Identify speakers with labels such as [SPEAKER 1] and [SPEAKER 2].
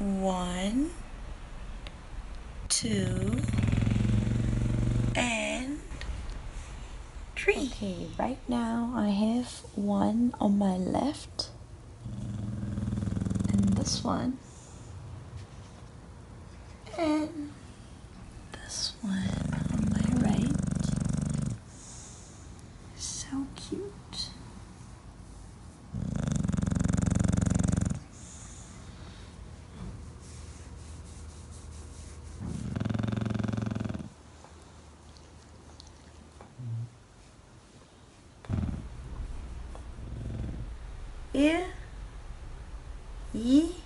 [SPEAKER 1] 1, 2, and 3. Okay, right now I have one on my left and this one and this one on my right. So cute. 일, 2,